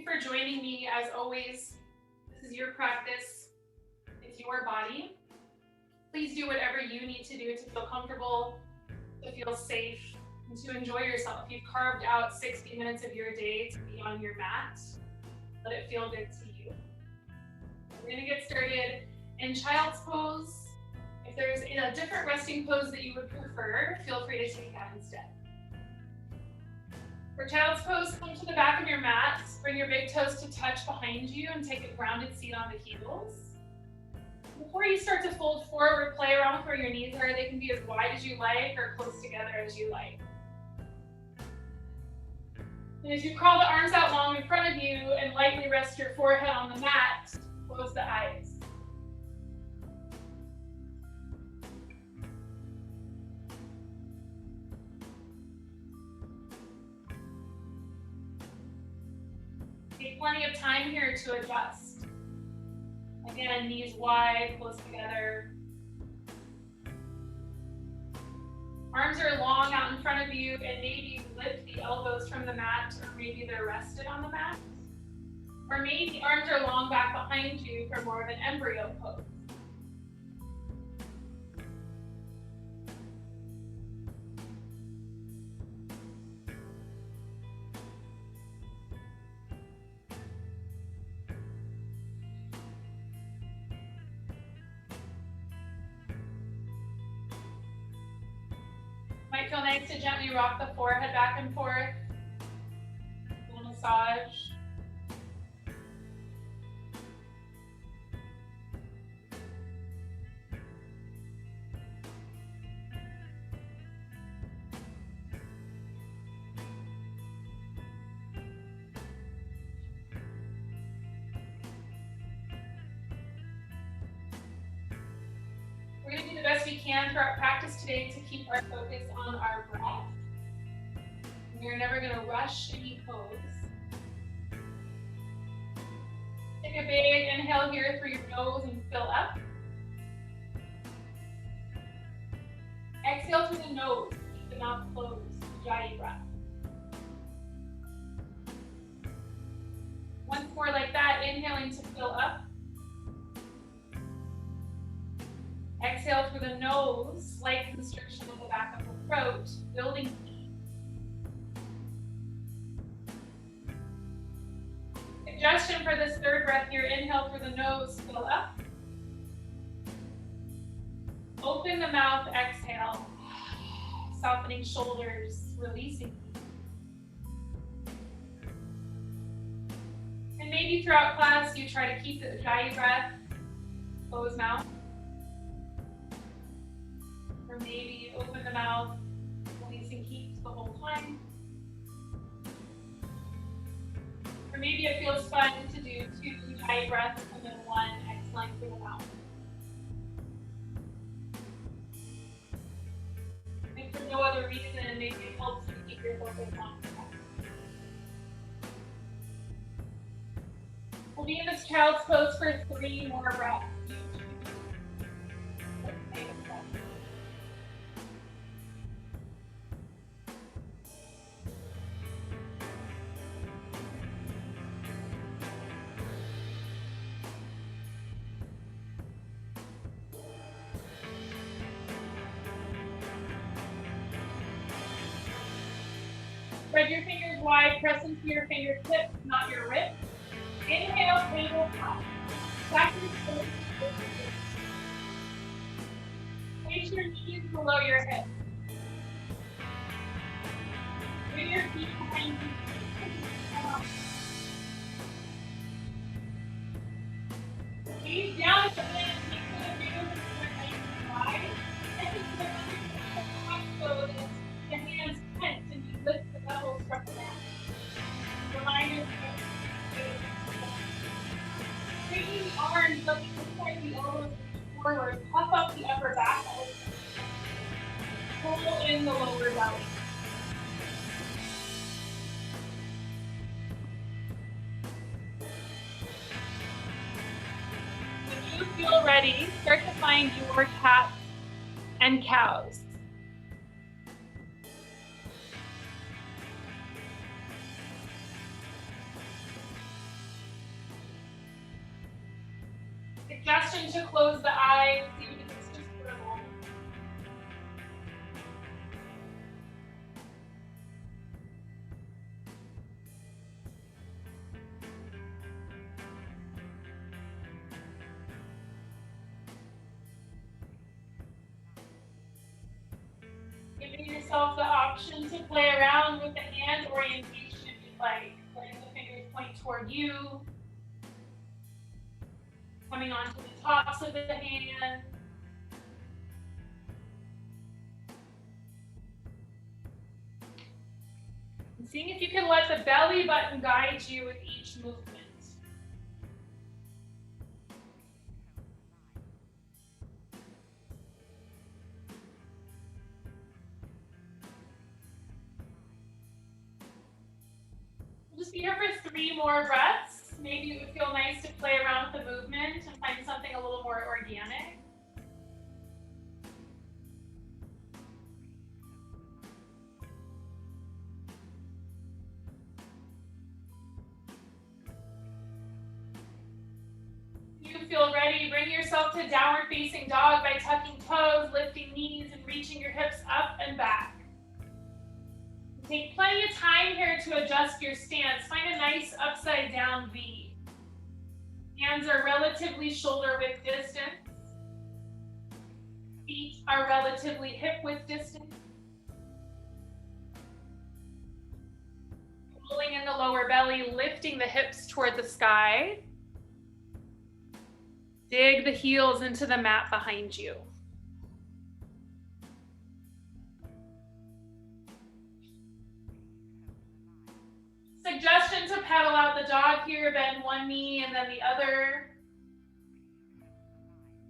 for joining me. As always, this is your practice. It's your body. Please do whatever you need to do to feel comfortable, to feel safe, and to enjoy yourself. You've carved out 60 minutes of your day to be on your mat. Let it feel good to you. We're going to get started in child's pose. If there's a different resting pose that you would prefer, feel free to take that instead. For child's pose, come to the back of your mat, bring your big toes to touch behind you and take a grounded seat on the heels. Before you start to fold forward, play around with where your knees are. They can be as wide as you like or close together as you like. And as you crawl the arms out long in front of you and lightly rest your forehead on the mat, close the eyes. Take plenty of time here to adjust. Again, knees wide, close together. Arms are long out in front of you, and maybe lift the elbows from the mat, or maybe they're rested on the mat. Or maybe arms are long back behind you for more of an embryo pose. Might feel nice to gently rock the forehead back and forth. A little massage. We're going to do the best we can throughout practice today to keep our focus on our breath. We're never going to rush any pose. Take a big inhale here through your nose and fill up. Exhale through the nose, keep the mouth closed, Ujjayi breath. Once more like that, inhaling to fill up. Exhale through the nose, slight constriction of the back of the throat, building heat. Suggestion for this third breath here, inhale through the nose, fill up. Open the mouth, exhale. Softening shoulders, releasing heat. And maybe throughout class, you try to keep the Ujjayi breath, close mouth. Or maybe open the mouth, releasing heat the whole time. Or maybe it feels fun to do 2 Ujjayi breaths and then 1 exhaling through the mouth. And for no other reason, maybe it helps you keep your focus on the breath. We'll be in this child's pose for 3 more breaths. Spread your fingers wide, press into your fingertips, not your wrists. Inhale, tabletop. Back your toes. Place your knees below your hips. Bring your feet behind you. Gaze down at the land, make sure the fingertips are nice and wide. And just the underneath the hands tense and you lift the elbows from the mat. Remind yourself. Bringing the arms up to point the elbows forward. Puff up the upper back. Pull in the lower belly. When you feel ready, start to find your cats and cows. Suggestion to close the eyes, even if it's just for a moment. Giving yourself the option to play around with the hand orientation if you'd like. Letting the fingers point toward you. Coming onto the tops of the hand. And seeing if you can let the belly button guide you with each movement. Just be here for 3 more breaths. Maybe it would feel nice to play around with the movement and find something a little more organic. If you feel ready, bring yourself to downward facing dog by tucking toes, lifting knees, and reaching your hips up and back. Take plenty of time here to adjust your stance. Find a nice upside down V. Hands are relatively shoulder width distance. Feet are relatively hip width distance. Pulling in the lower belly, lifting the hips toward the sky. Dig the heels into the mat behind you. Suggestion to pedal out the dog here, bend one knee and then the other.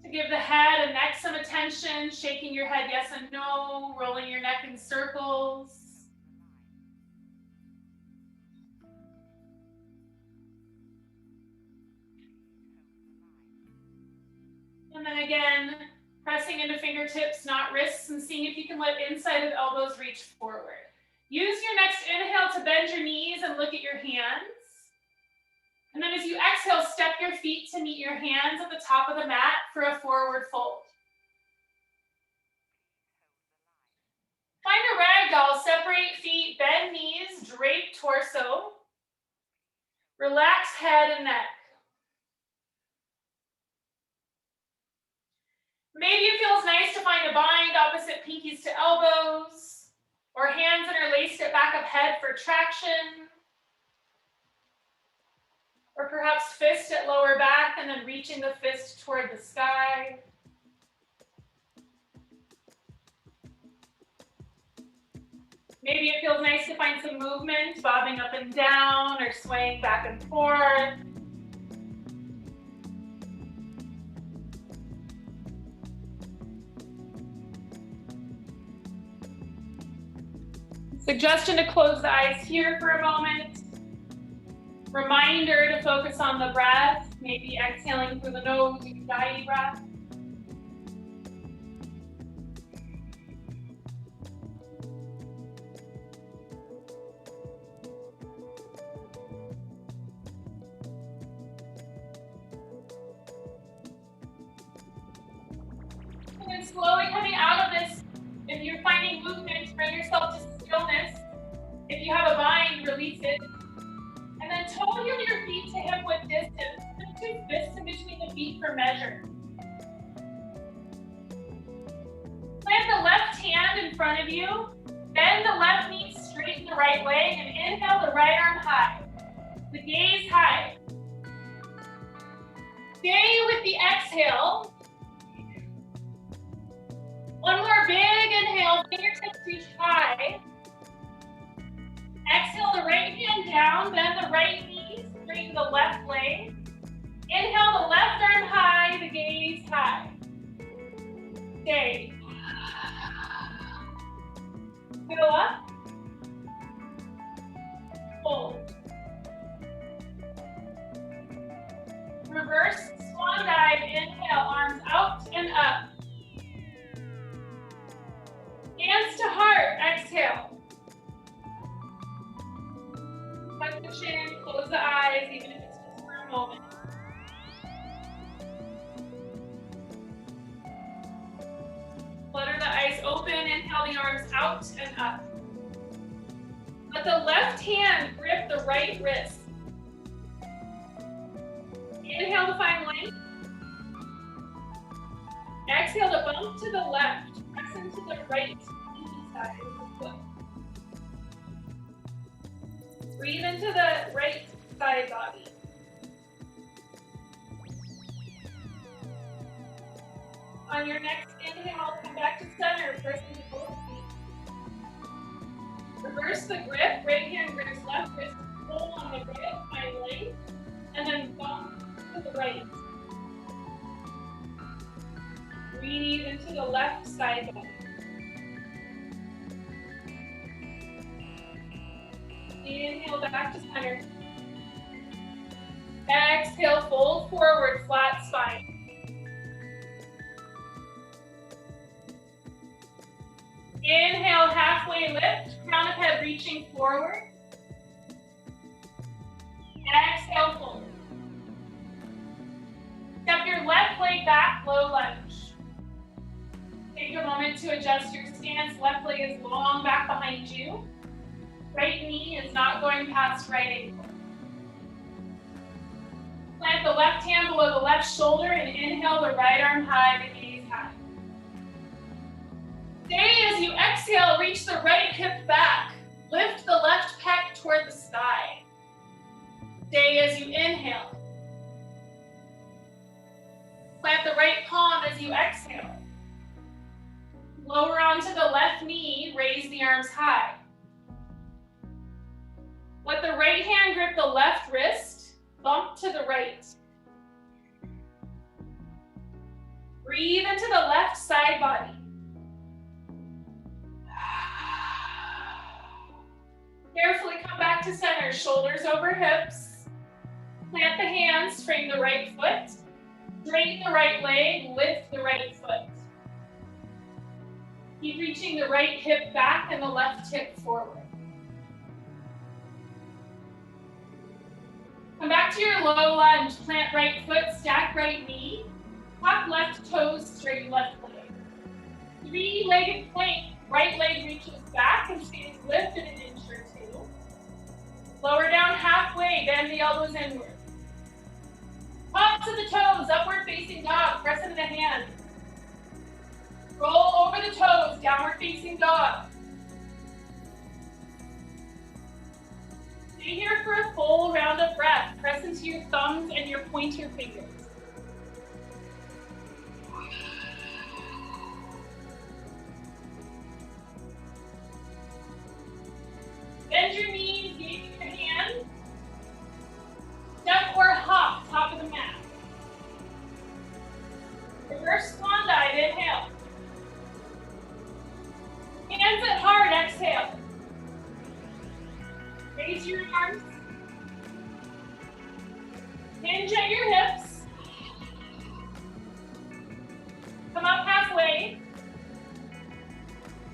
To give the head and neck some attention, shaking your head yes and no, rolling your neck in circles. And then again, pressing into fingertips, not wrists, and seeing if you can let inside of elbows reach forward. Use your next inhale to bend your knees and look at your hands. And then as you exhale, step your feet to meet your hands at the top of the mat for a forward fold. Find a ragdoll, separate feet, bend knees, drape torso. Relax head and neck. Maybe it feels nice to find a bind opposite pinkies to elbows. Or hands interlaced at back of head for traction. Or perhaps fist at lower back and then reaching the fist toward the sky. Maybe it feels nice to find some movement, bobbing up and down or swaying back and forth. Suggestion to close the eyes here for a moment. Reminder to focus on the breath, maybe exhaling through the nose, anxiety breath. And then slowly coming out of this, if you're finding movement, bring yourself to stillness. If you have a bind, release it. And then toe heel your feet to hip width distance. Put 2 fists in between the feet for measure. Plant the left hand in front of you. Bend the left knee, straighten the right leg, and inhale the right arm high. The gaze high. Stay with the exhale. One more big inhale, fingertips reach high. Exhale the right hand down, bend the right knee, straighten the left leg. Inhale the left arm high, the gaze high. Stay. Go up. Hold. Reverse swan dive, inhale, arms out and up. Hands to heart, exhale. Tuck the chin, close the eyes, even if it's just for a moment. out and up. Let the left hand grip the right wrist. Inhale to find length. Exhale to bump to the left. Press into the right side of the foot. Breathe into the right side body. On your next inhale, come back to center, press into both feet. Reverse the grip, right hand grips left wrist, pull on the grip, find length, and then bump to the right. Breathe into the left side body. Inhale back to center. Exhale, fold forward, flat spine. Inhale, halfway lift, crown of head reaching forward. Exhale, fold. Step your left leg back, low lunge. Take a moment to adjust your stance. Left leg is long back behind you. Right knee is not going past right ankle. Plant the left hand below the left shoulder and inhale the right arm high, the gaze high. Stay as you exhale, reach the right hip back. Lift the left pec toward the sky. Stay as you inhale. Plant the right palm as you exhale. Lower onto the left knee, raise the arms high. Let the right hand grip the left wrist, bump to the right. Breathe into the left side body. Carefully come back to center, shoulders over hips. Plant the hands, frame the right foot. Straighten the right leg, lift the right foot. Keep reaching the right hip back and the left hip forward. Come back to your low lunge. Plant right foot, stack right knee. Tuck left toes, straight left leg. Three-legged plank. Right leg reaches back and stays lifted an inch or two. Lower down halfway, bend the elbows inward. Up to the toes, upward facing dog, press into the hands. Roll over the toes, downward facing dog. Stay here for a full round of breath. Press into your thumbs and your pointer fingers. Bend your knees, gaze your hands. Step or hop, top of the mat. Reverse swan dive, inhale. Hands at heart, exhale. Raise your arms. Hinge at your hips. Come up halfway.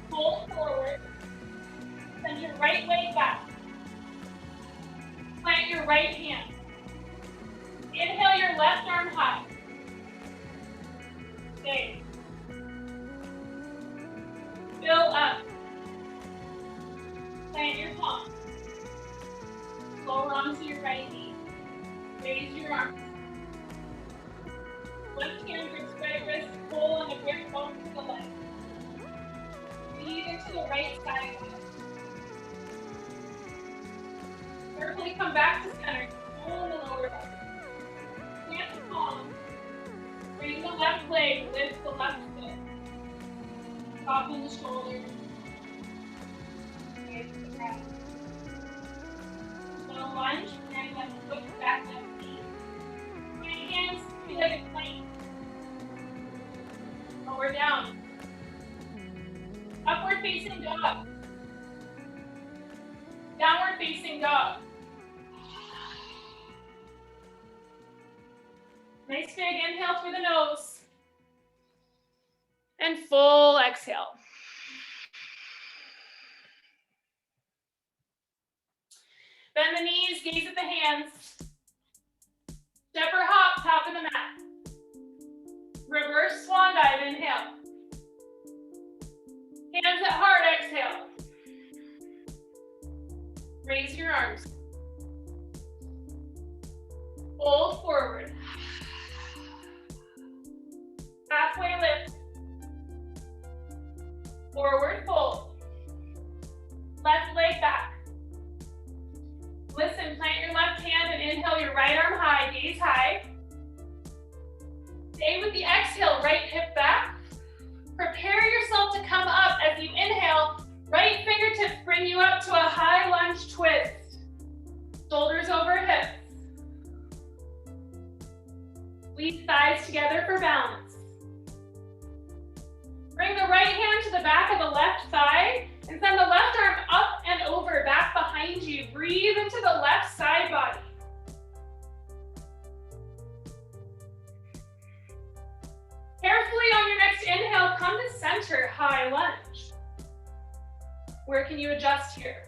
Fold forward. Send your right leg back. Plant your right hand. Inhale your left arm high. Stay. Fill up. Plant your palm. Lower onto your right knee. Raise your arms. Left hand grips right wrist, pull on the grip bump to the left. Breathe into the right side. Carefully come back to center. Pull in the lower back. Plant the palm. Bring the left leg, lift the left foot. Soften the shoulders. Raise the ground. Little lunge, and left foot back, left knee. Right hands, three-legged plank. Lower down. Upward facing dog. Downward facing dog. Nice big inhale through the nose. And full exhale. Bend the knees, gaze at the hands. Step or hop, top of the mat. Reverse swan dive, inhale. Hands at heart, exhale. Raise your arms. Fold forward. Halfway lift. Forward fold. Left leg back. Listen, plant your left hand and inhale your right arm high, gaze high. Stay with the exhale, right hip back. Prepare yourself to come up as you inhale. Right fingertips bring you up to a high lunge twist. Shoulders over hips. Squeeze thighs together for balance. Bring the right hand to the back of the left thigh and send the left arm up and over, back behind you. Breathe into the left side body. Carefully on your next inhale, come to center, high lunge. Where can you adjust here?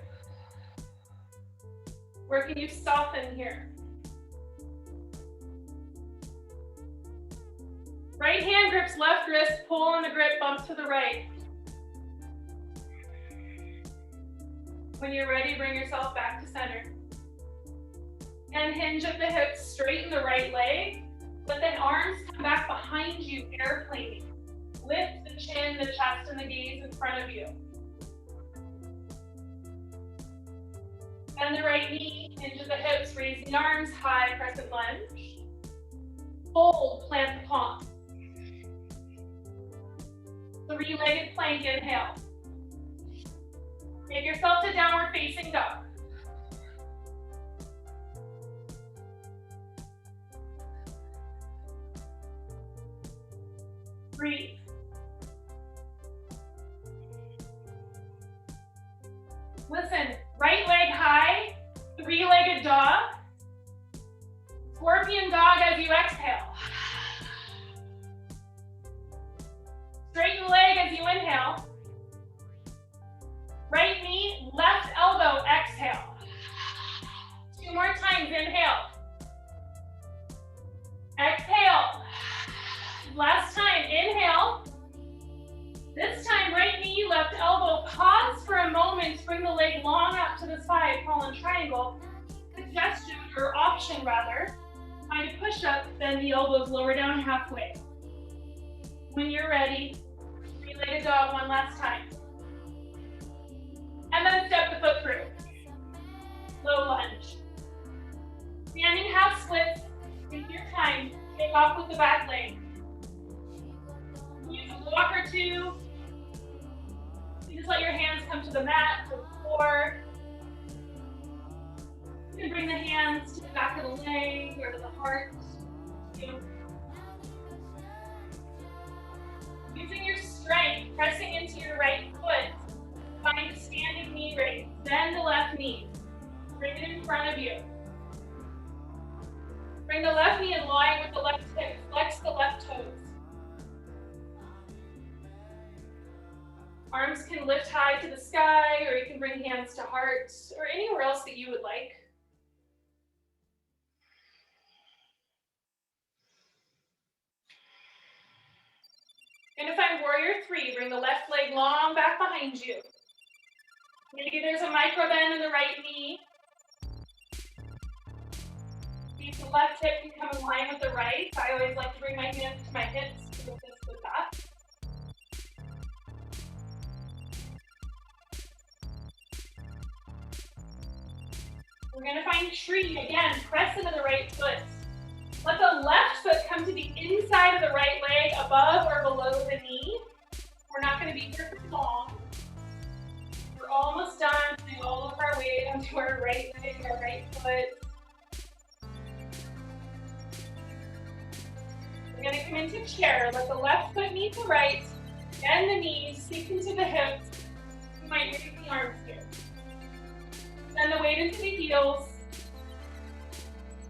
Where can you soften here? Right hand grips left wrist, pull on the grip, bump to the right. When you're ready, bring yourself back to center. And hinge at the hips, straighten the right leg. Let the arms come back behind you, airplaning. Lift the chin, the chest, and the gaze in front of you. Bend the right knee, hinge at the hips, raise the arms, high crescent lunge. Fold, plant the palms. Three-legged plank, inhale. Take yourself to downward facing dog. Breathe. Listen, right leg high, three-legged dog. Scorpion dog as you exhale. Straighten the leg as you inhale. Right knee, left elbow, exhale. Two more times, inhale. Exhale. Last time, inhale. This time, right knee, left elbow. Pause for a moment, bring the leg long up to the side, fallen triangle. Suggestion, or option rather, find a push-up, bend the elbows lower down halfway. When you're ready, three-legged dog one last time. And then step the foot through. Low lunge. Standing half splits, take your time, take off with the back leg. Use a block or two. You just let your hands come to the mat, to the floor. You can bring the hands to the back of the leg or to the heart. Using your strength, pressing into your right foot. Find a standing knee raise. Bend the left knee. Bring it in front of you. Bring the left knee in line with the left hip. Flex the left toes. Arms can lift high to the sky, or you can bring hands to heart, or anywhere else that you would like. And if I'm warrior three, bring the left leg long back behind you. Maybe there's a micro bend in the right knee. See if the left hip can come in line with the right. I always like to bring my hands to my hips to assist with that. We're going to find tree. Again, press into the right foot. Let the left foot come to the inside of the right leg, above or below the knee. We're not going to be here for long. We're almost done putting all of our weight onto our right leg, our right foot. We're going to come into chair. Let the left foot meet the right. Bend the knees, sink into the hips. You might raise the arms here. Send the weight into the heels.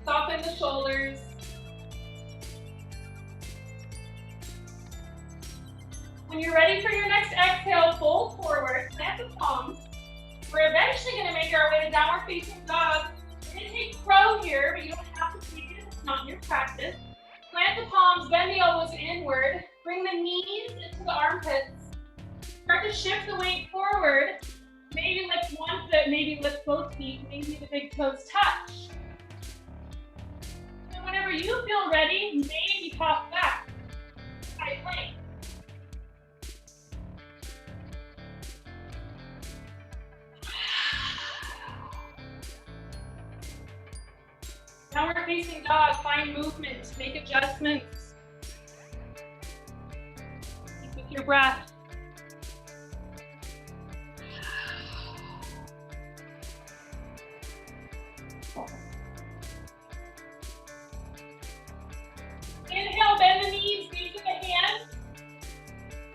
Soften the shoulders. When you're ready for your next exhale, fold forward, plant the palms. We're eventually going to make our way to downward facing dog. We're going to take crow here, but you don't have to take it if it's not your practice. Plant the palms, bend the elbows inward. Bring the knees into the armpits. Start to shift the weight forward. Maybe lift one foot, maybe lift both feet, maybe the big toes touch. And whenever you feel ready, maybe pop back. Side plank. Downward facing dog, find movement, make adjustments. Keep with your breath. Inhale, bend the knees, knees to the hands.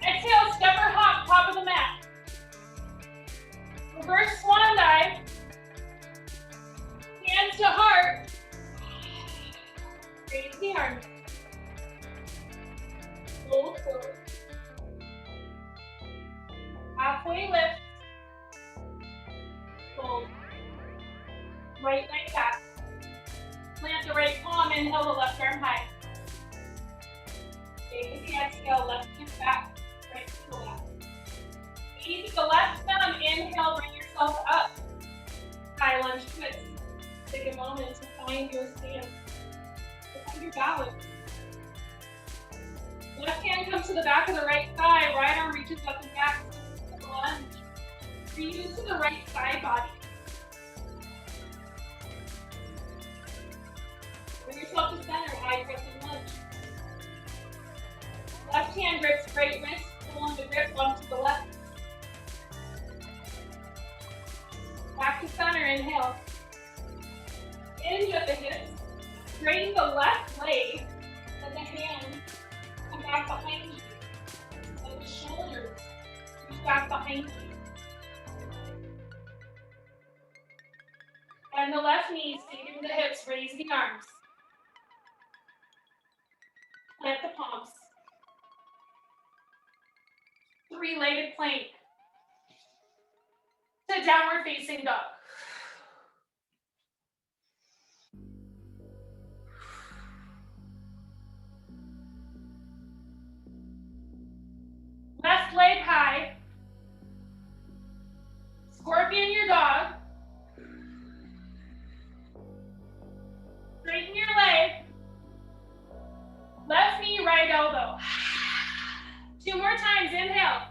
Exhale, step or hop, top of the mat. Reverse swan dive. Hands to heart. Raise the arms. Fold forward. Halfway lift. Fold. Right leg back. Plant the right palm, inhale the left arm high. Take the exhale, left hip back, right to the left. Ease the left thumb, inhale, bring yourself up. High lunge twist. Take a moment to find your stance. Find your balance. Left hand comes to the back of the right thigh, right arm reaches up and back. Lunge. Reuse to the right side body. Bring yourself to center, high press and lunge. Left hand grips right wrist, pull on the grip, bump to the left. Back to center, inhale. Hinge at the hips. Straighten the left leg, and the hands come back behind you. And the shoulders reach back behind you. And the left knee, stay to the hips, raise the arms. Plant the palms. Three-legged plank to downward facing dog. Left leg high. Scorpion your dog. Straighten your leg. Left knee, right elbow. Two more times, inhale.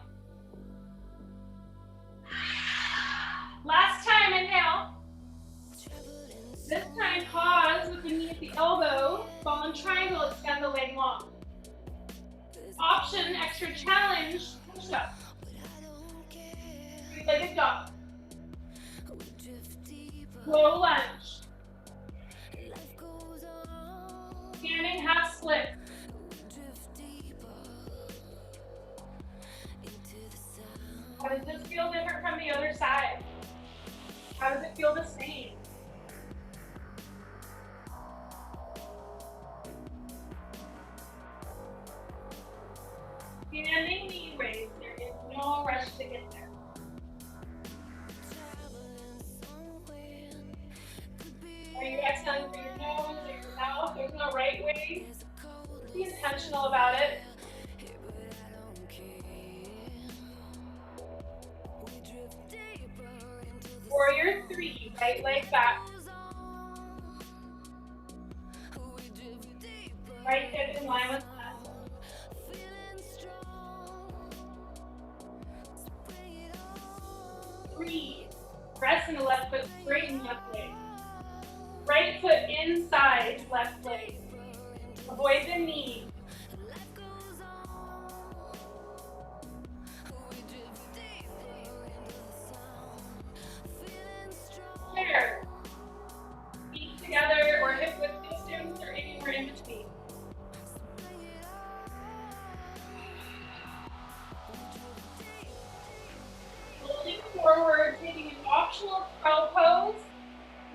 Last time, inhale. This time, pause with the knee at the elbow. Ball and triangle, extend the leg long. Option, extra challenge, push up. Three-legged dog. Low lunge. Standing half split. How does this feel different from the other side? How does it feel the same? Standing knee raise. There is no rush to get there. Are you exhaling through your nose or your mouth? There's no right way. Be intentional about it. Warrior 3, right leg back. Right hip in line with left. Breathe. Press in the left foot, straighten left leg. Right foot inside left leg. Avoid the knee. Chair. Feet together or hip width distance or anywhere in between. Folding forward, taking an optional crow pose.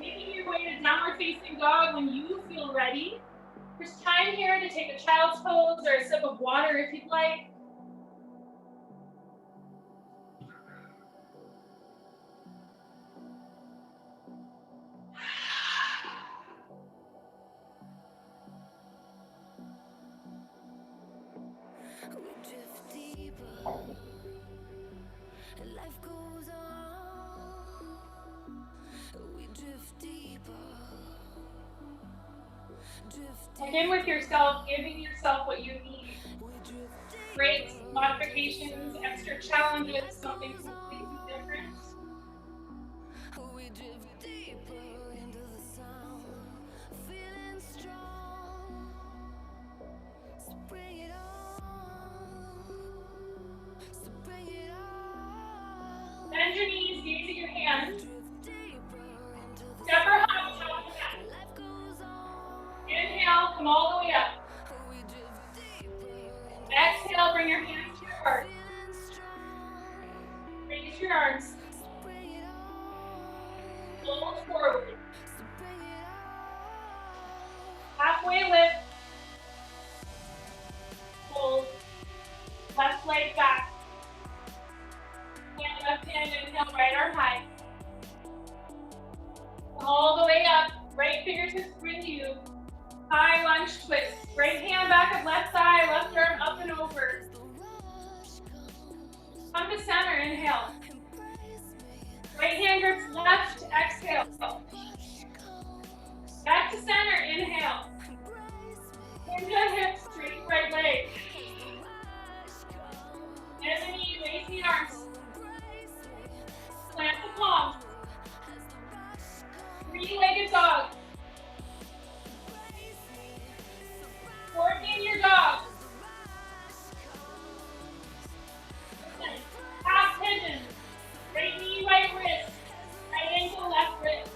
Making your way to downward facing dog when you feel ready. There's time here to take a child's pose or a sip of water if you'd like. Check in with yourself, giving yourself what you need. Breaks, modifications, extra challenges, something completely different. Bend your knees, gaze at your hands. Step or hop, top to back. Inhale, come all the way up. Exhale, bring your hands to your heart. Raise your arms. Fold forward. Halfway lift. Hold. Left leg back. And left hand, inhale, right arm high. Come all the way up. Right fingertips bring you. High lunge twist. Right hand back at left thigh, left arm up and over. Come to center, inhale. Right hand grips left, exhale. Back to center, inhale. Hinge the hips, straight right leg. Bend the knee, raise the arms. Plant the palms. Three-legged dog. Work in your dog. Half pigeon. Right knee, right wrist. Right ankle, left wrist.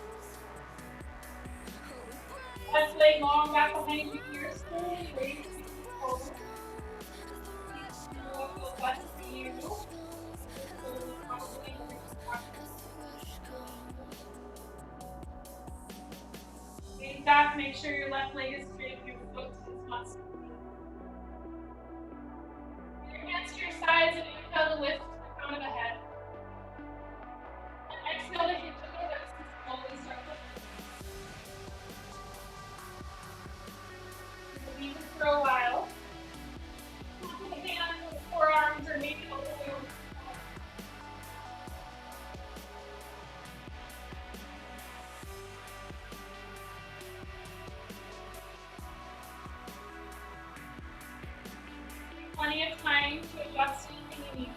Left leg long back behind you here. Slowly raise your feet forward. What feels best for you. Gaze back, make sure your left leg is straight, your foot is not straight. Your hands to your sides and inhale to lift to the crown of the head. And exhale to hinge at the hips and slowly start lifting. Leave it for a while. Put the hands on the forearms or maybe a little bit over. Plenty of time to adjust anything you need.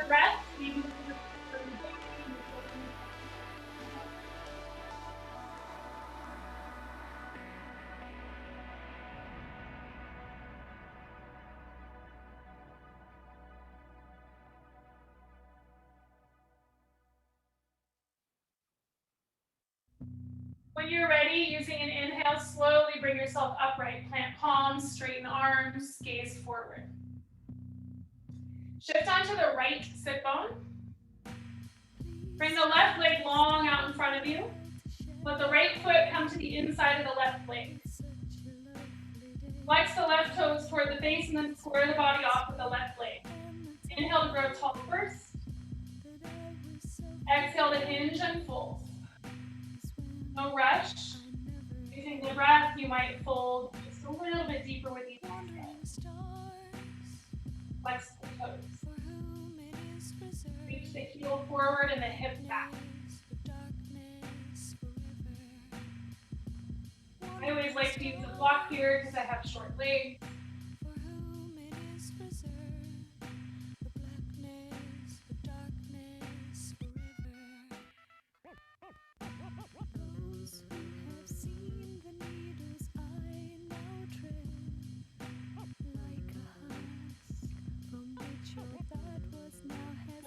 Breath. When you're ready, using an inhale, slowly bring yourself upright. Plant palms, straighten arms, gaze forward. Shift onto the right sit bone. Bring the left leg long out in front of you. Let the right foot come to the inside of the left leg. Flex the left toes toward the face and then square the body off with the left leg. Inhale to grow tall first. Exhale to hinge and fold. No rush. Using the breath, you might fold just a little bit deeper with each inhale. Flex the toes. Reach the heel forward and the hip back. I always like to use the block here because I have short legs.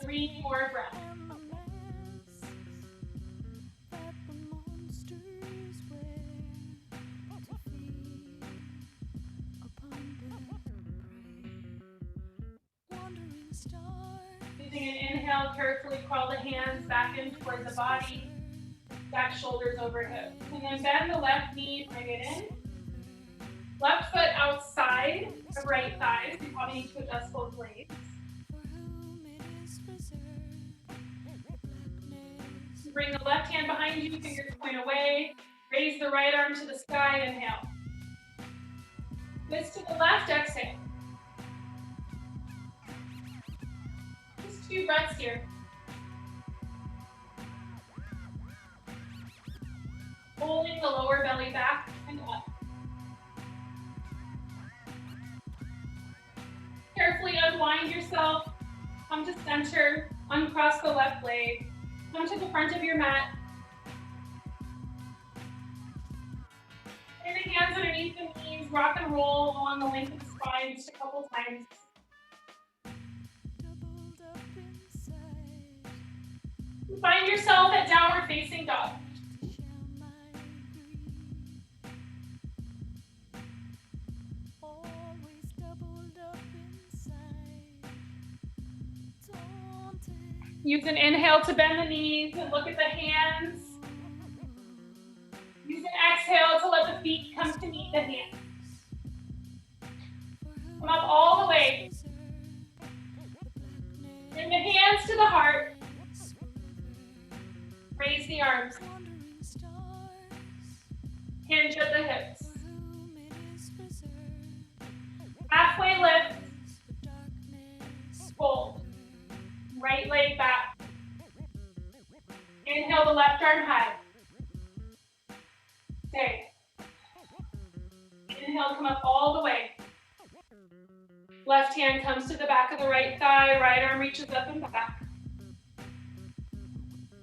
Three more breaths. Using an inhale Inhale, carefully crawl the hands back in towards the body. Back shoulders over hips. And then bend the left knee, bring it in. Left foot outside of right thigh, so you probably need to adjust both legs. Bring the left hand behind you, fingers point away. Raise the right arm to the sky, inhale. Twist to the left, exhale. Just 2 breaths here. Pulling the lower belly back and up. Carefully unwind yourself. Come to center. Uncross the left leg. Come to the front of your mat. Bring the hands underneath the knees. Rock and roll along the length of the spine just a couple times. Find yourself at downward facing dog. Use an inhale to bend the knees and look at the hands. Use an exhale to let the feet come to meet the hands. Come up all the way. Bring the hands to the heart. Raise the arms. Hinge at the hips. Halfway lift. Fold. Right leg back. Inhale the left arm high. Stay. Inhale, come up all the way. Left hand comes to the back of the right thigh. Right arm reaches up and back.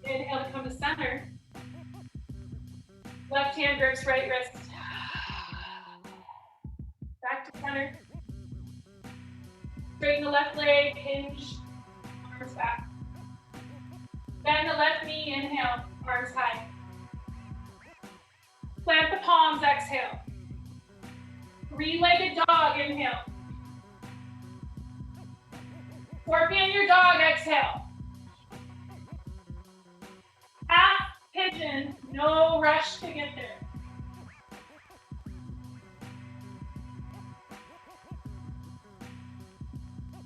Inhale to come to center. Left hand grips right wrist. Back to center. Straighten the left leg, hinge. Arms back. Bend the left knee, inhale, arms high. Plant the palms, exhale. 3-legged dog, inhale. Scorpion your dog, exhale. Half pigeon, no rush to get there.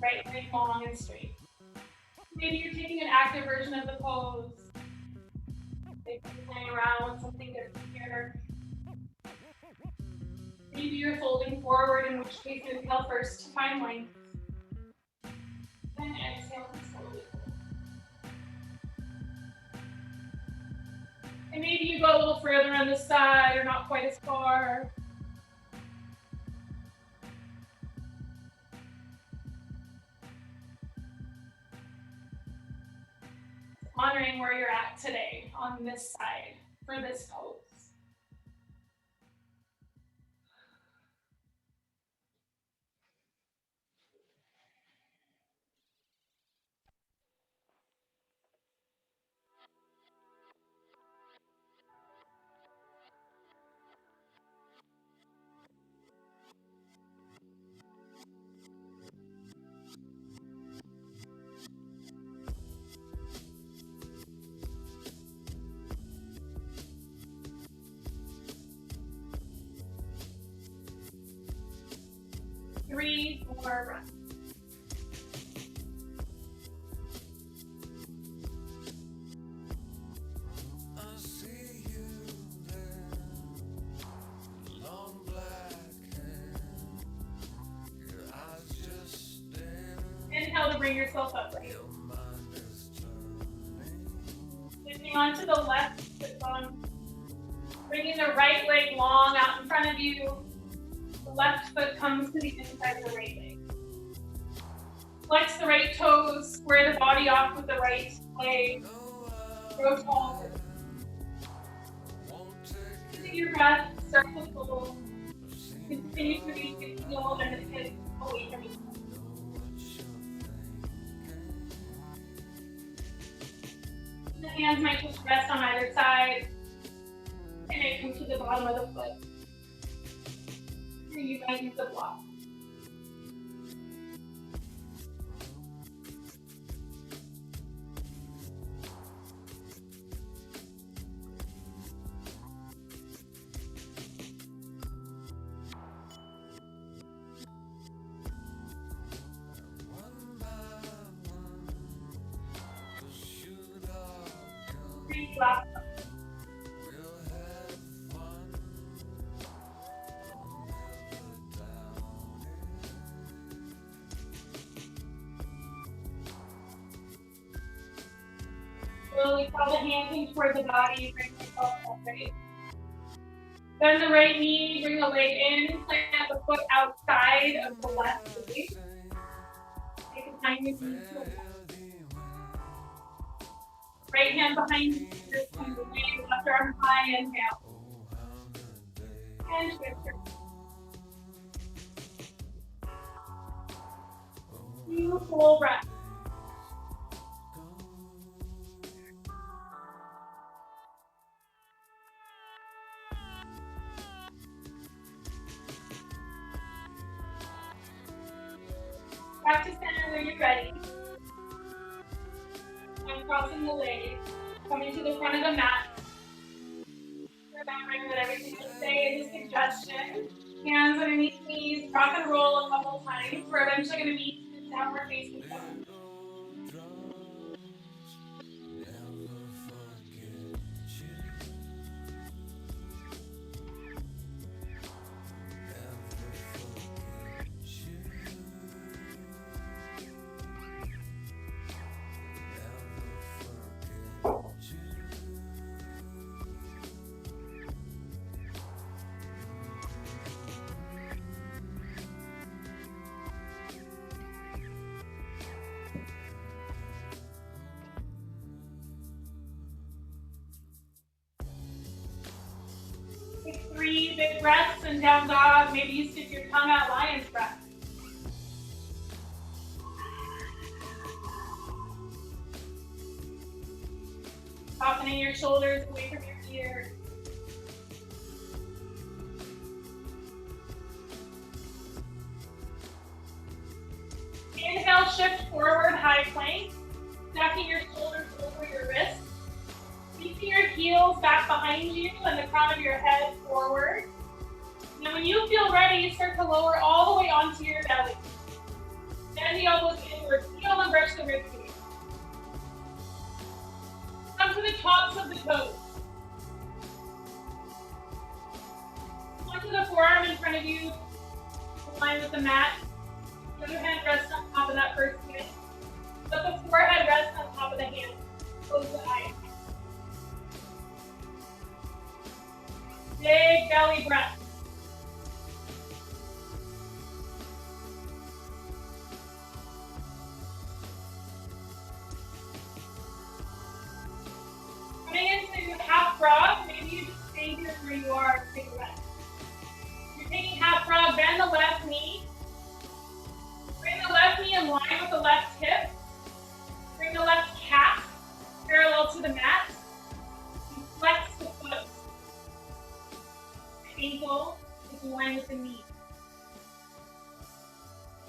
Right leg long and straight. Maybe you're taking an active version of the pose. Maybe you're playing around with something different here. Maybe you're folding forward, in which case you inhale first to find length. Then exhale and slowly fold. And maybe you go a little further on the side or not quite as far. Honoring where you're at today on this side for this pose. Three more breaths. I see you there, long black hair, your eyes just staring. Inhale to bring yourself upright. Your mind is turning. Lifting onto the left foot bone. Bringing the right leg long out in front of you. The left foot comes to the inside of the right leg. Flex the right toes, square the body off with the right leg. Grow tall. Using your breath, start to fold. Continue to release the heel and the hips away from each other. The hands might just rest on either side. And they come to the bottom of the foot. Here you might use the block. last. We'll have fun. Don't ever doubt Slowly draw the hands in toward the body, bring yourself upright. Bend the right knee, bring the leg in, plant the foot outside of the left leg. Take a tiny knee to the left. Right hand behind you, just kind of wave, left arm high, inhale. And twist your two full breaths. Back to center when you're ready. Uncrossing the legs, coming to the front of the mat. Remembering that everything should stay is a suggestion. Hands underneath knees, rock and roll a couple times. We're eventually going to meet in downward facing dog. Take 3 big breaths and down dog. Maybe you stick your tongue out, lion's breath. Softening your shoulders away from your ears. Inhale, shift forward, high plank. Stacking your shoulders over your wrists. Keeping your heels back behind you and the crown of your head forward. Now when you feel ready, start to lower all the way onto your belly. Bend the elbows inward, feel and brush the ribcage. Come to the tops of the toes. Onto the forearm in front of you, in line with the mat. The other hand rests on top of that first hand. Let the forehead rest on top of the hand. Close the eyes. Big belly breath. Coming into half frog, maybe you just stay here where you are and take a rest. You're taking half frog, bend the left knee. Bring the left knee in line with the left hip. Bring the left calf parallel to the mat. And flex the foot. Ankle is in line with the knee.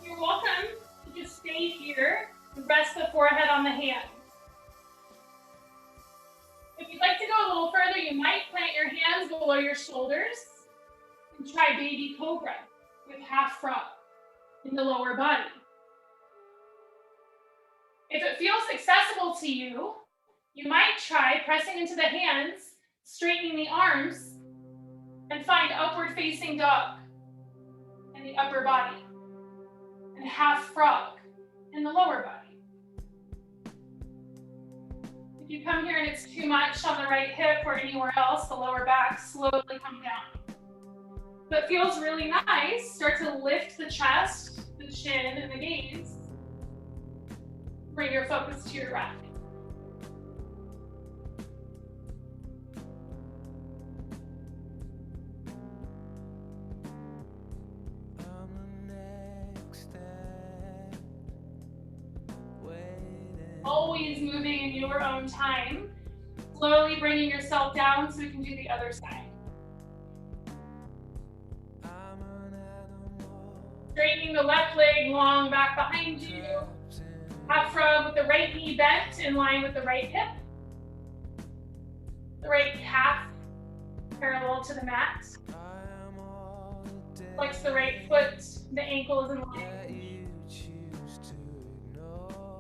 You're welcome to just stay here and rest the forehead on the hands. If you'd like to go a little further, you might plant your hands below your shoulders and try baby cobra with half frog in the lower body. If it feels accessible to you, you might try pressing into the hands, straightening the arms, and find upward facing dog in the upper body and half frog in the lower body. If you come here and it's too much on the right hip or anywhere else, the lower back, slowly come down. If it feels really nice, start to lift the chest, the chin, and the gaze. Bring your focus to your breath. Always moving in your own time. Slowly bringing yourself down so we can do the other side. Straightening the left leg long back behind you. Half frog with the right knee bent in line with the right hip. The right calf parallel to the mat. Flex the right foot. The ankle is in line.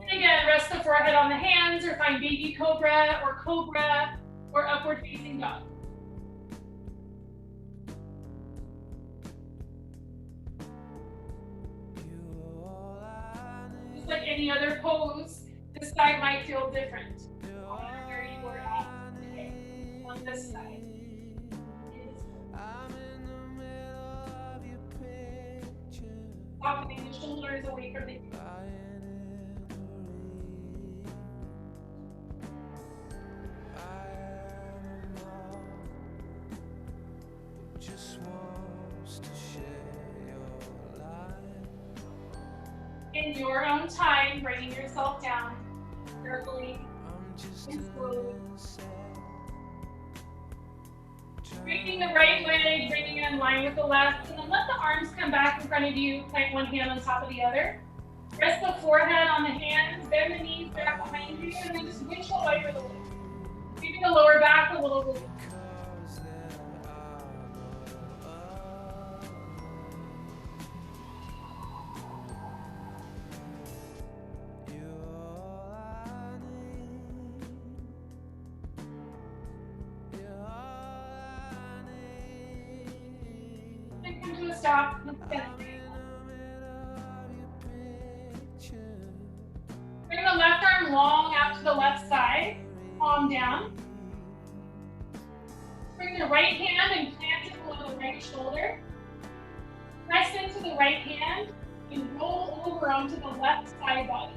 And again, rest the forehead on the hands or find baby cobra or cobra or upward facing dog. Just like any other pose, this side might feel different. Where you were at today on this side. Softening the shoulders away from the ears. In your own time, bringing yourself down carefully and slowly. Bringing the right leg, bringing it in line with the left, and then let the arms come back in front of you. Plant one hand on top of the other. Rest the forehead on the hands, bend the knees back behind you, and then just windshield over the legs. Keeping the lower back a little bit. And come to a stop. Bring the left arm long out to the left side, palm down. Bring the right hand and plant it below the right shoulder. Press into the right hand and roll over onto the left side body.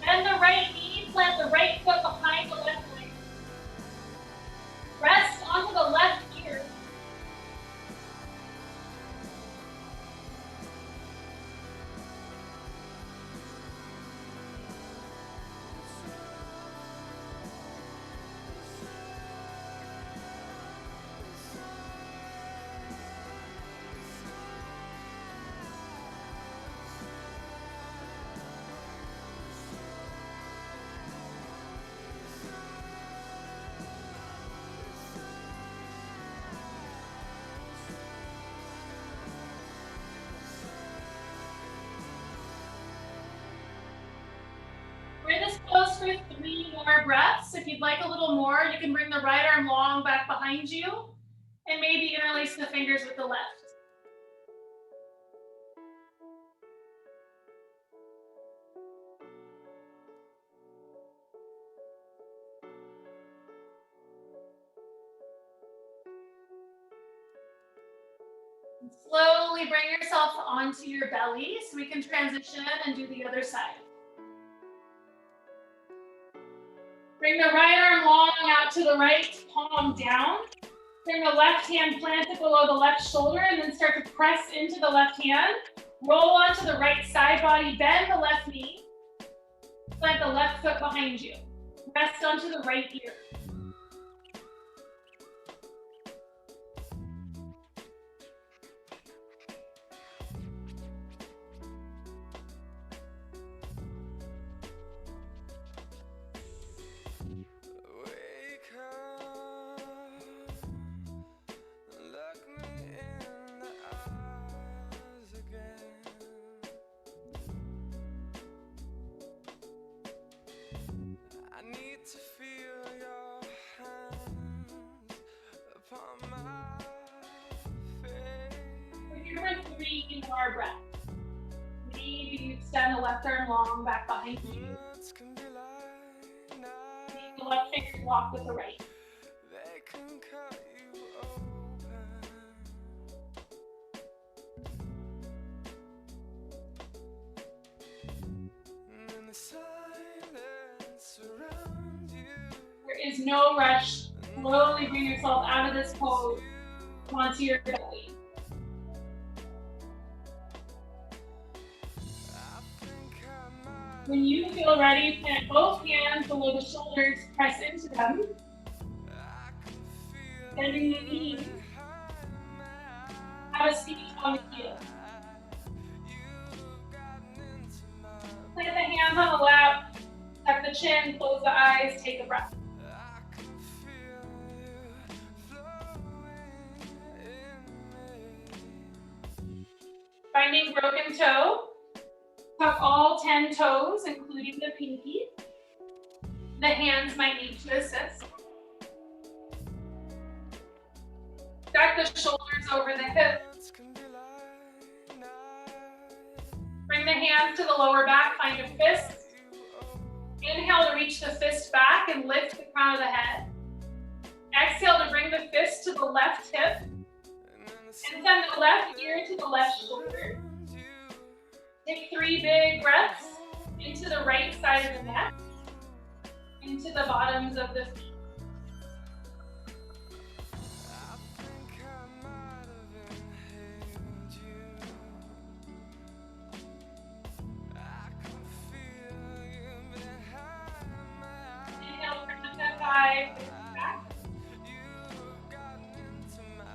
Bend the right knee, plant the right foot behind the left leg. Rest onto the left ear. We're this close for 3 more breaths. If you'd like a little more, you can bring the right arm long back behind you and maybe interlace the fingers with the left. And slowly bring yourself onto your belly so we can transition and do the other side. Bring the right arm long out to the right, palm down. Bring the left hand planted below the left shoulder and then start to press into the left hand. Roll onto the right side body, bend the left knee. Plant the left foot behind you. Rest onto the right ear. For 3 more breaths. Maybe you extend the left arm long back behind you. Make the left finger walk with the right. There is no rush. Slowly bring yourself out of this pose onto your belly. When you feel ready, plant both hands below the shoulders, press into them. Bending the knees. Have a seat on the heel. Plant the hands on the lap, tuck the chin, close the eyes, take a breath. Finding broken toe. Tuck all 10 toes, including the pinky. The hands might need to assist. Stack the shoulders over the hips. Bring the hands to the lower back, find a fist. Inhale to reach the fist back and lift the crown of the head. Exhale to bring the fist to the left hip. And send the left ear to the left shoulder. Take 3 big breaths into the right side of the neck, into the bottoms of the feet. Inhale, bring the thigh back.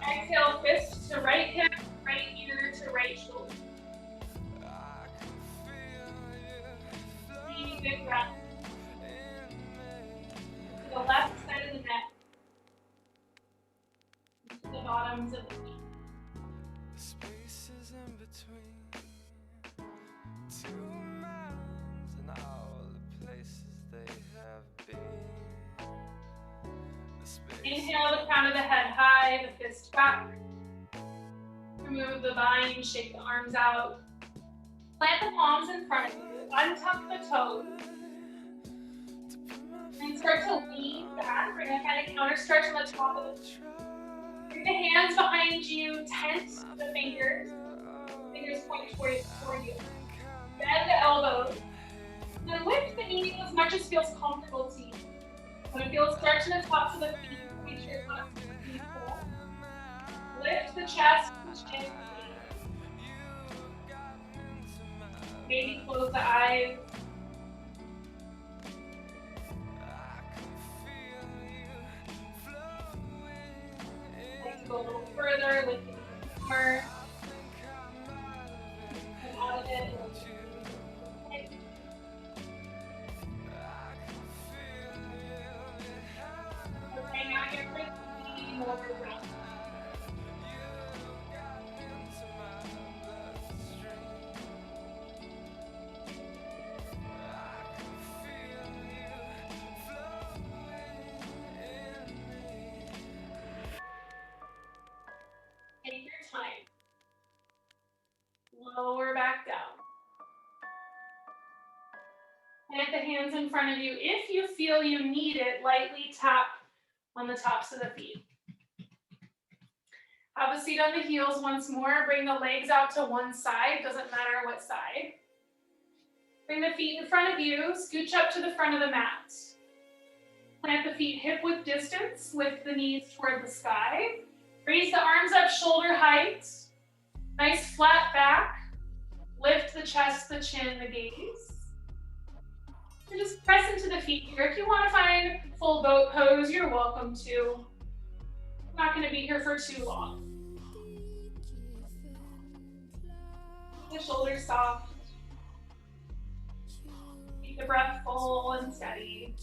Exhale, fist to right hip, right ear to right shoulder. 3 big breaths. To the left side of the neck. To the bottoms of the feet. Spaces in between two mountains and all the places they have been. Inhale, the crown of the head high, the fist back. Remove the bind, shake the arms out. Plant the palms in front of you, untuck the toes. And start to lean back. We're going to kind of counter stretch on the top of the tree. Bring the hands behind you, tense the fingers. Fingers point toward you. Bend the elbows. Then lift the knees as much as feels comfortable to you. When it feels stretch in the tops of the feet, make sure it's not too full. Lift the chest, chin. Maybe close the eyes. Like to go a little further, lift the more. Come out of it. Okay, now you're breathing more breath. Take your time. Lower back down. Plant the hands in front of you. If you feel you need it, lightly tap on the tops of the feet. Have a seat on the heels once more. Bring the legs out to one side. Doesn't matter what side. Bring the feet in front of you. Scooch up to the front of the mat. Plant the feet hip width distance. Lift the knees toward the sky. Raise the arms up shoulder height. Nice flat back. Lift the chest, the chin, the gaze. And just press into the feet here. If you want to find full boat pose, you're welcome to. I'm not going to be here for too long. The shoulders soft. Keep the breath full and steady.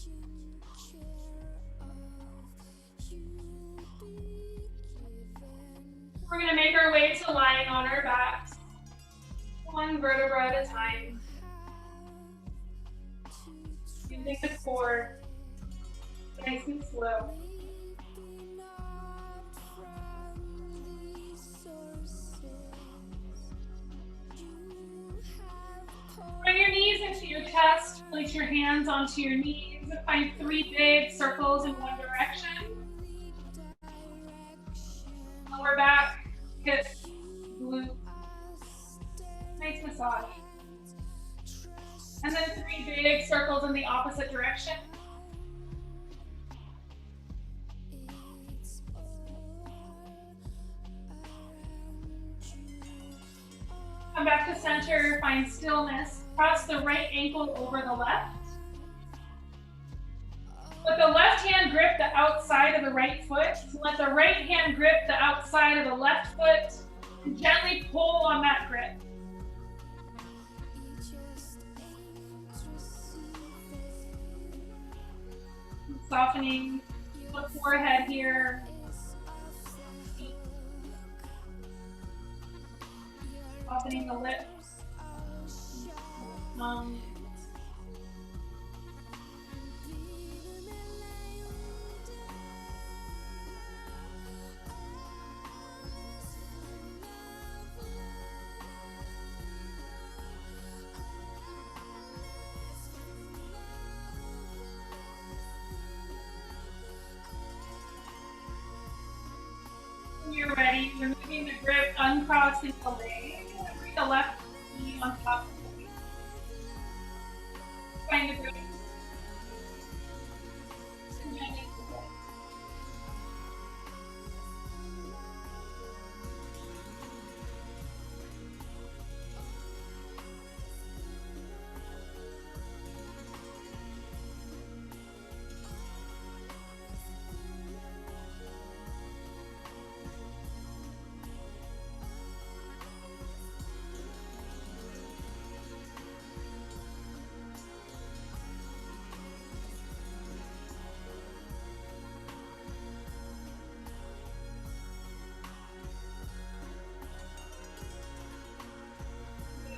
We're going to make our way to lying on our backs, one vertebra at a time. Using the core, nice and slow. Bring your knees into your chest, place your hands onto your knees, find 3 big circles in one direction. Lower back, hips, glutes. Nice massage. And then 3 big circles in the opposite direction. Come back to center, find stillness. Cross the right ankle over the left. Let the left hand grip the outside of the right foot. Let the right hand grip the outside of the left foot. And gently pull on that grip. Softening the forehead here. Softening the lips. You're moving the grip, uncrossing the leg, and bring the left knee on top of the knee. Find the grip. And gently pull it.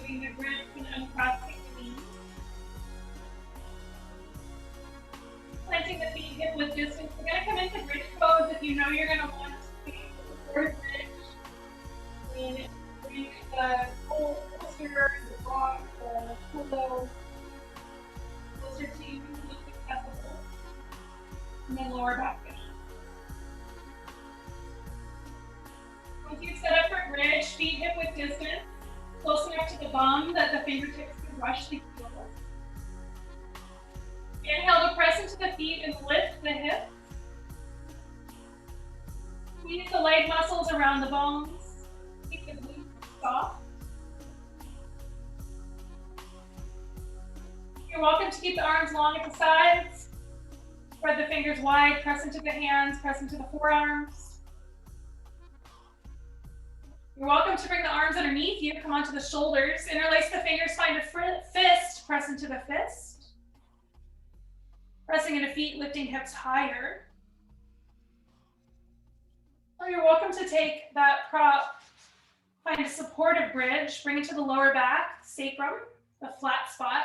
Moving the grip and uncrossing the knee. Planting the feet hip width distance. We're going to come into bridge pose if you know you're going to want to be the forward bridge. And bring the holster, the block, the pillow closer to you, most accessible. And then lower back bend. Once you've set up for bridge, feet hip width distance, close enough to the bum that the fingertips can brush the heels. Inhale to press into the feet and lift the hips. Squeeze the leg muscles around the bones. Keep the glutes soft. You're welcome to keep the arms long at the sides. Spread the fingers wide, press into the hands, press into the forearms. You're welcome to bring the arms underneath you, come onto the shoulders, interlace the fingers, find a fist, press into the fist. Pressing into feet, lifting hips higher. Or you're welcome to take that prop, find a supportive bridge, bring it to the lower back, sacrum, the flat spot.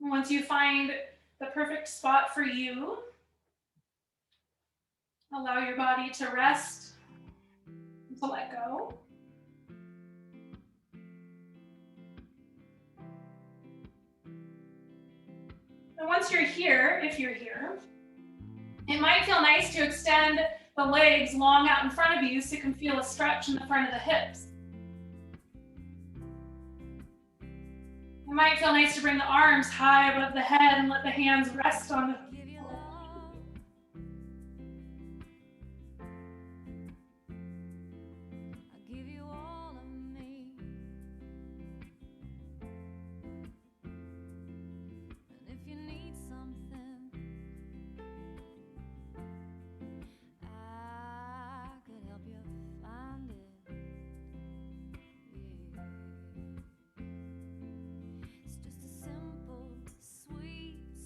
And once you find the perfect spot for you, allow your body to rest and to let go. And once you're here, if you're here, it might feel nice to extend the legs long out in front of you so you can feel a stretch in the front of the hips. It might feel nice to bring the arms high above the head and let the hands rest on the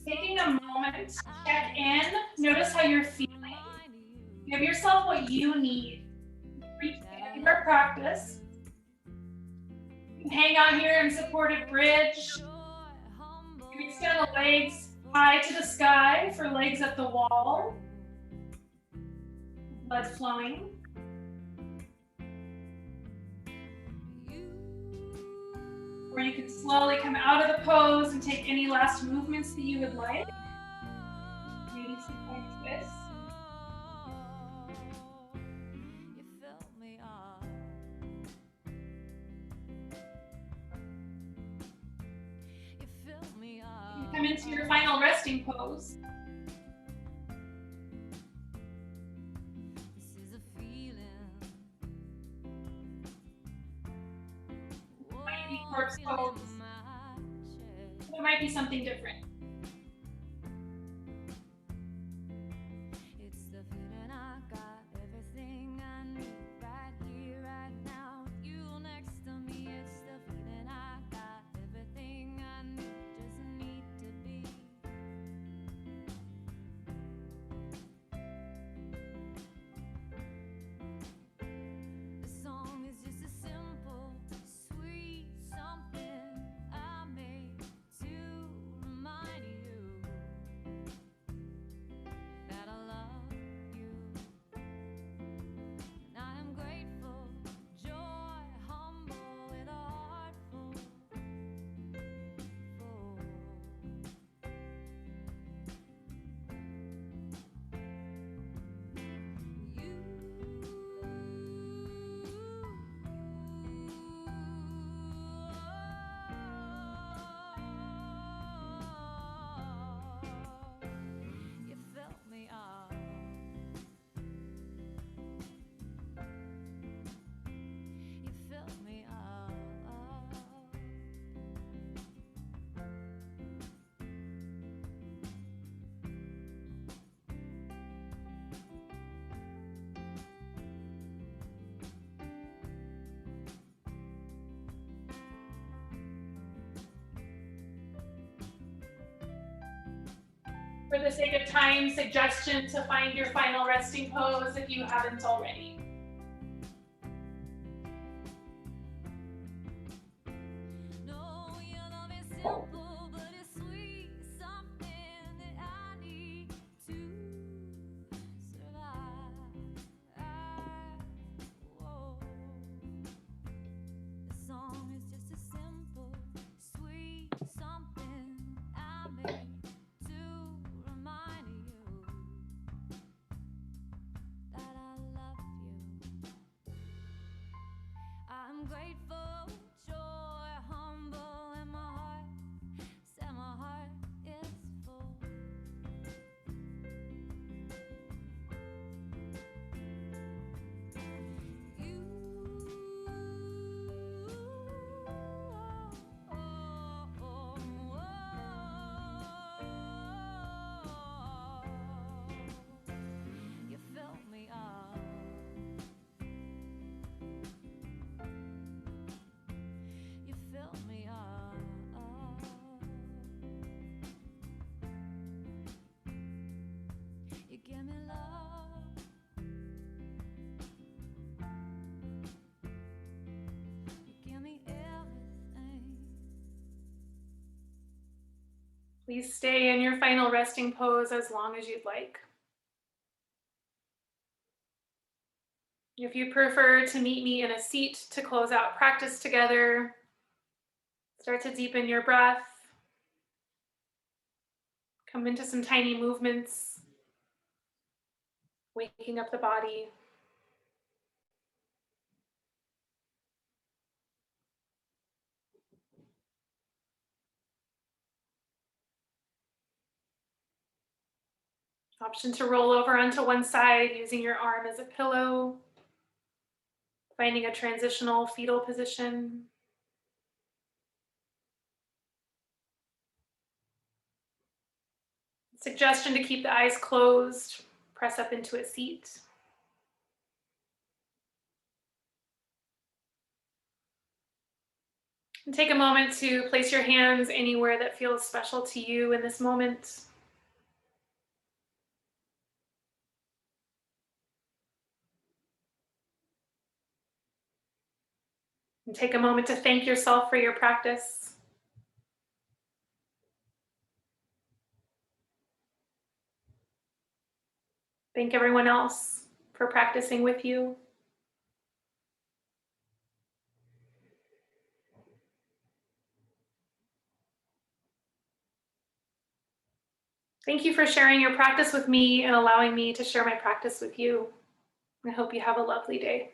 taking a moment to check in, notice how you're feeling. Give yourself what you need. Reach the end of our practice. You can hang out here in supported bridge. You can extend the legs high to the sky for legs at the wall. Blood flowing. Or you can slowly come out of the pose and take any last movements that you would like. Maybe something like this. You come into your final resting pose. Corpse pose. It might be something different. For the sake of time, suggestion to find your final resting pose if you haven't already. I'm grateful, joy, humble, and my heart is full. You, you fill me up. You fill me up. You give me love. You give me everything. Please stay in your final resting pose as long as you'd like. If you prefer to meet me in a seat to close out practice together, start to deepen your breath. Come into some tiny movements, waking up the body. Option to roll over onto one side using your arm as a pillow, finding a transitional fetal position. Suggestion to keep the eyes closed, press up into a seat. And take a moment to place your hands anywhere that feels special to you in this moment. And take a moment to thank yourself for your practice. Thank everyone else for practicing with you. Thank you for sharing your practice with me and allowing me to share my practice with you. I hope you have a lovely day.